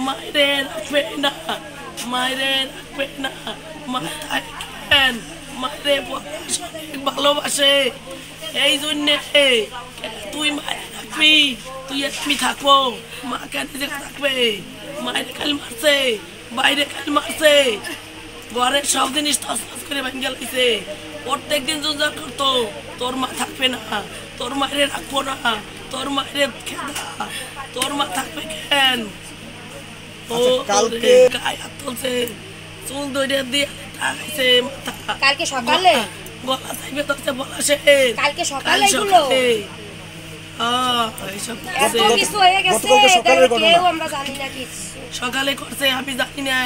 মাইরে রাখবে না, মাইরে রাখবে না, মাথায় কেন মারে ভালোবাসে এই জন্যে তুই মায়ের রাখবি, তুই আমি থাকবো, মা কেন থাকবে? মায়ের খালি মারছে, বাইরে খালি মারছে, ঘরের সব জিনিস তসতস করে ভেঙে লাইছে। প্রত্যেক দিন জোজা করতো তোর মা থাকবে না, তোর মায়ের রাখবো না, তোর মায়ের খেদা, তোর মা থাকবে কেন? ও গায়ে হাত তুলছে, চুল ধরে দিয়ে টাকাইছে মাথা। কালকে সকালে গলা চাইবে ধরছে বলা সে কালকে সকালে এগুলো এত কিছু হয়ে গেছে, কেউ আমরা জানি না কিছু। সকালে করছে আমি জানি না।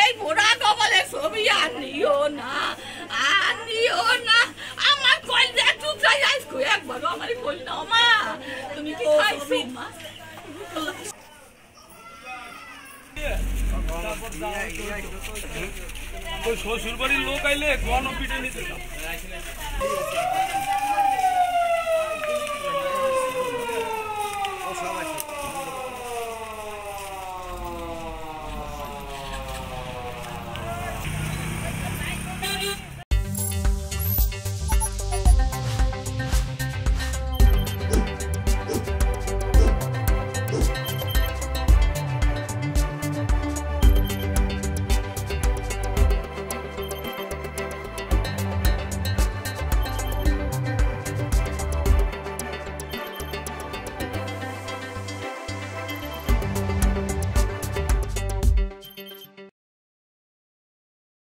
এই মোড়া কপালে ছবি আনিও না, আনিও না, আমার কল যে টুকরা যাইছো একবার আমারই কল না মা, তুমি কি খাইছো মা? শ্বশুর বাড়ির লোক আইলে গণ পিটে নিতে